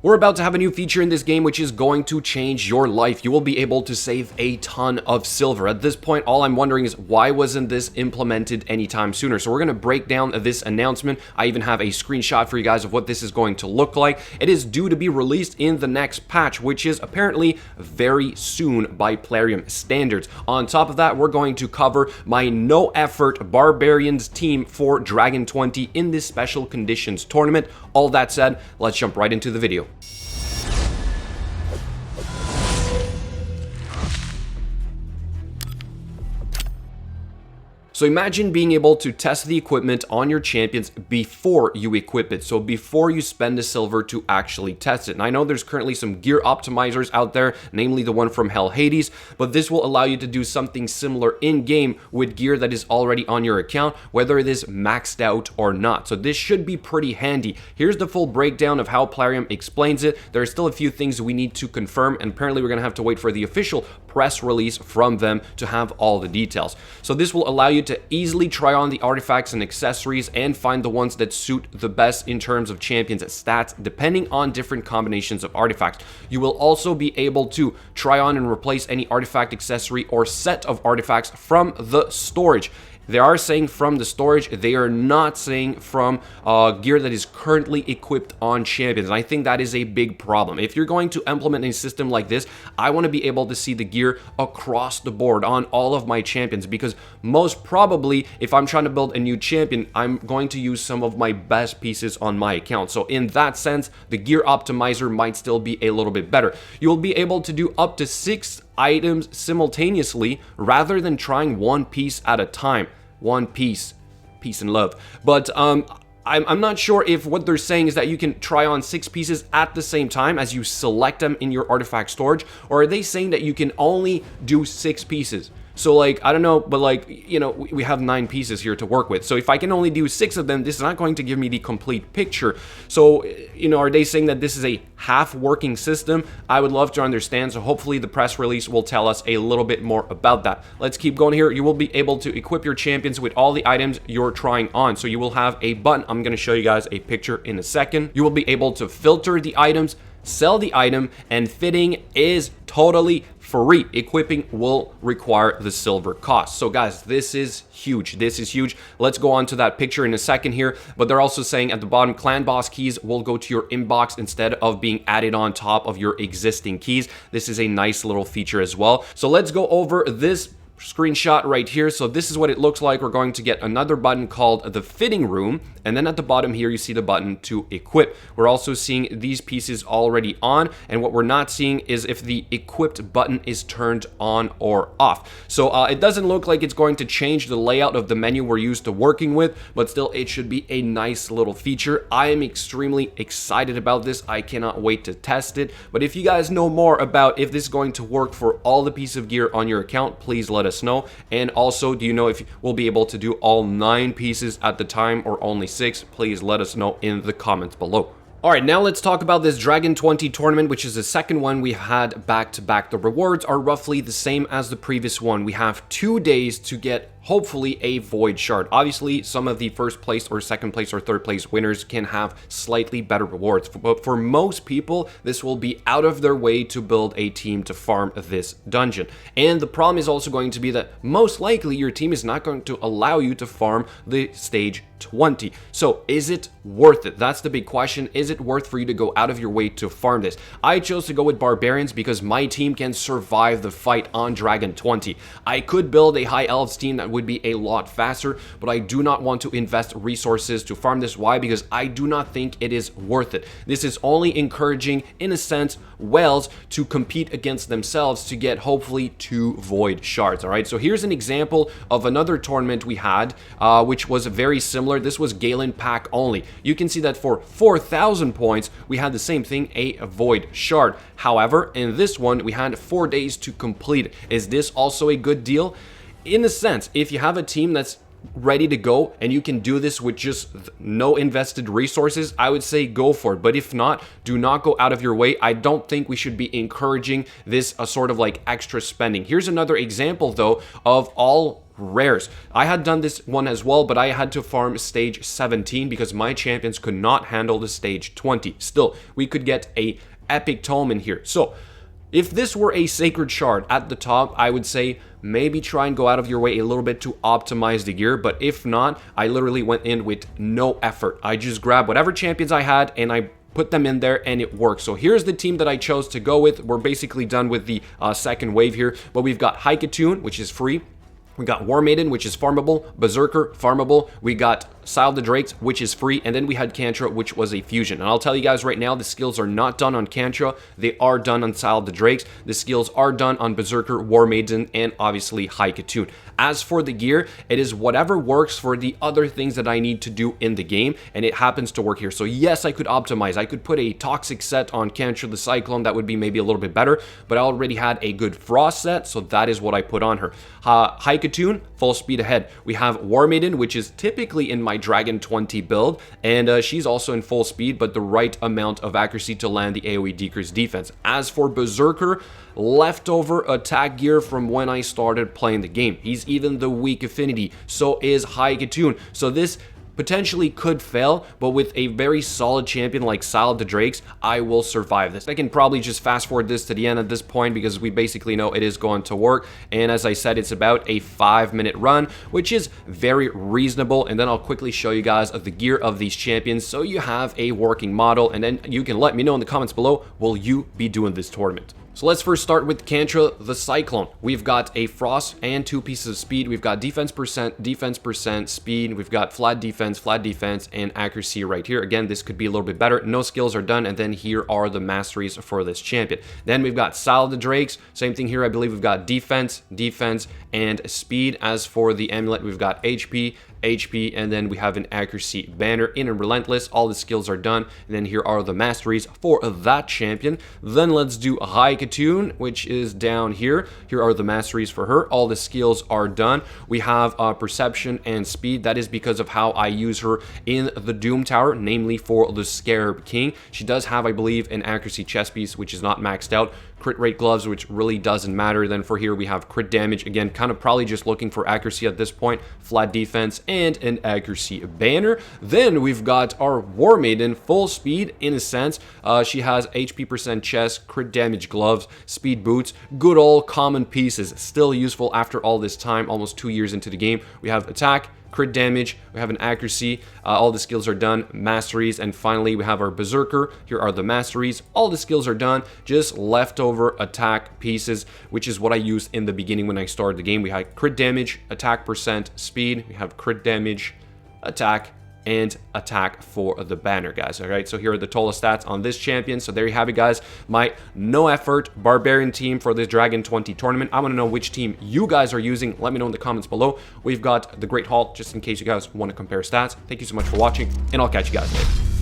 We're about to have a new feature in this game which is going to change your life. You will be able to save a ton of silver. At this point, all I'm wondering is why wasn't this implemented anytime sooner? So we're going to break down this announcement. I even have a screenshot for you guys of what this is going to look like. It is due to be released in the next patch, which is apparently very soon by Plarium standards. On top of that, we're going to cover my no-effort Barbarians team for Dragon 20 in this special conditions tournament. All that said, let's jump right into the video. So imagine being able to test the equipment on your champions before you equip it. So before you spend the silver to actually test it. And I know there's currently some gear optimizers out there, namely the one from Hell Hades, but this will allow you to do something similar in-game with gear that is already on your account, whether it is maxed out or not. So this should be pretty handy. Here's the full breakdown of how Plarium explains it. There are still a few things we need to confirm, and apparently we're going to have to wait for the official press release from them to have all the details. So this will allow you to easily try on the artifacts and accessories and find the ones that suit the best in terms of champions stats depending on different combinations of artifacts. You will also be able to try on and replace any artifact, accessory, or set of artifacts from the storage. They are saying from the storage, they are not saying from gear that is currently equipped on champions. And I think that is a big problem. If you're going to implement a system like this, I want to be able to see the gear across the board on all of my champions, because most probably if I'm trying to build a new champion, I'm going to use some of my best pieces on my account. So in that sense, the gear optimizer might still be a little bit better. You'll be able to do up to 6 items simultaneously rather than trying one piece at a time. One piece, peace and love. But I'm not sure if what they're saying is that you can try on 6 pieces at the same time as you select them in your artifact storage, or are they saying that you can only do 6 pieces? So like, I don't know, but like, you know, we have 9 pieces here to work with. So if I can only do 6 of them, this is not going to give me the complete picture. So, you know, are they saying that this is a half working system? I would love to understand. So hopefully the press release will tell us a little bit more about that. Let's keep going here. You will be able to equip your champions with all the items you're trying on. So you will have a button. I'm going to show you guys a picture in a second. You will be able to filter the items, sell the item, and fitting is totally free. Equipping will require the silver cost. So guys, this is huge. This is huge. Let's go on to that picture in a second here, but they're also saying at the bottom, clan boss keys will go to your inbox instead of being added on top of your existing keys. This is a nice little feature as well. So let's go over this screenshot right here. So this is what it looks like. We're going to get another button called the fitting room, and then at the bottom here you see the button to equip. We're also seeing these pieces already on, and what we're not seeing is if the equipped button is turned on or off. So it doesn't look like it's going to change the layout of the menu we're used to working with, but still it should be a nice little feature. I am extremely excited about this. I cannot wait to test it. But if you guys know more about if this is going to work for all the pieces of gear on your account, please let us know. And also, do you know if we'll be able to do all 9 pieces at the time or only 6? Please let us know in the comments below. Alright, now let's talk about this Dragon 20 tournament, which is the second one we had back-to-back. The rewards are roughly the same as the previous one. We have 2 days to get hopefully a void shard. Obviously, some of the first place or second place or third place winners can have slightly better rewards, but for most people, this will be out of their way to build a team to farm this dungeon. And the problem is also going to be that most likely your team is not going to allow you to farm the stage 20. So is it worth it? That's the big question. Is it worth for you to go out of your way to farm this? I chose to go with Barbarians because my team can survive the fight on Dragon 20. I could build a high elves team that would be a lot faster, but I do not want to invest resources to farm this. Why? Because I do not think it is worth it. This is only encouraging, in a sense, whales to compete against themselves to get hopefully 2 void shards. All right, so here's an example of another tournament we had, which was very similar. This was Galen pack only. You can see that for 4,000 points, we had the same thing, a void shard. However, in this one, we had 4 days to complete it. Is this also a good deal? In a sense, if you have a team that's ready to go and you can do this with just no invested resources, I would say go for it. But if not, do not go out of your way. I don't think we should be encouraging this sort of like extra spending. Here's another example though of all rares. I had done this one as well, but I had to farm stage 17 because my champions could not handle the stage 20. Still, we could get a epic tome in here. So if this were a sacred shard at the top, I would say maybe try and go out of your way a little bit to optimize the gear. But if not, I literally went in with no effort. I just grabbed whatever champions I had and I put them in there and it worked. So here's the team that I chose to go with. We're basically done with the second wave here, but we've got Haikatoon, which is free. We got War Maiden, which is farmable, Berserker, farmable. We got Sile the Drakes, which is free, and then we had Kantra, which was a fusion. And I'll tell you guys right now, the skills are not done on Kantra. They are done on Sile the Drakes. The skills are done on Berserker, War Maiden, and obviously Haikatoon. As for the gear, it is whatever works for the other things that I need to do in the game, and it happens to work here. So yes, I could optimize. I could put a Toxic set on Kantra the Cyclone. That would be maybe a little bit better, but I already had a good Frost set, so that is what I put on her. Haikatoon, full speed ahead. We have War Maiden, which is typically in my Dragon 20 build, and she's also in full speed, but the right amount of accuracy to land the AoE decrease defense. As for Berserker, leftover attack gear from when I started playing the game. He's even the weak affinity, so is Haikatoon. So this potentially could fail, but with a very solid champion like Sile the Drakes, I will survive this. I can probably just fast forward this to the end at this point because we basically know it is going to work. And as I said, it's about a 5-minute run, which is very reasonable. And then I'll quickly show you guys the gear of these champions so you have a working model, and then you can let me know in the comments below, will you be doing this tournament? So let's first start with Kantra the Cyclone. We've got a Frost and 2 pieces of speed. We've got defense percent, speed. We've got flat defense, and accuracy right here. Again, this could be a little bit better. No skills are done, and then here are the masteries for this champion. Then we've got Sile the Drakes. Same thing here. I believe we've got defense, and speed. As for the amulet, we've got HP, and then we have an accuracy banner in a relentless. All the skills are done, and then here are the masteries for that champion. Then let's do Haikatoon, which is down here. Here are the masteries for her. All the skills are done. We have perception and speed. That is because of how I use her in the Doom Tower, namely for the Scarab King. She does have, I believe, an accuracy chest piece, which is not maxed out. Crit rate gloves, which really doesn't matter. Then for here we have crit damage, again kind of probably just looking for accuracy at this point, flat defense, and an accuracy banner. Then we've got our War Maiden, full speed in a sense. She has HP percent chest, crit damage gloves, speed boots, good old common pieces, still useful after all this time, almost 2 years into the game. We have attack, crit damage, we have an accuracy, all the skills are done, masteries, and finally we have our Berserker. Here are the masteries, all the skills are done, just leftover attack pieces, which is what I used in the beginning when I started the game. We had crit damage, attack percent, speed, we have crit damage, attack, and attack for the banner, guys. All right, so here are the total stats on this champion. So there you have it, guys. My no effort barbarian team for this Dragon 20 tournament. I want to know which team you guys are using. Let me know in the comments below. We've got the Great Haul just in case you guys want to compare stats. Thank you so much for watching, and I'll catch you guys later.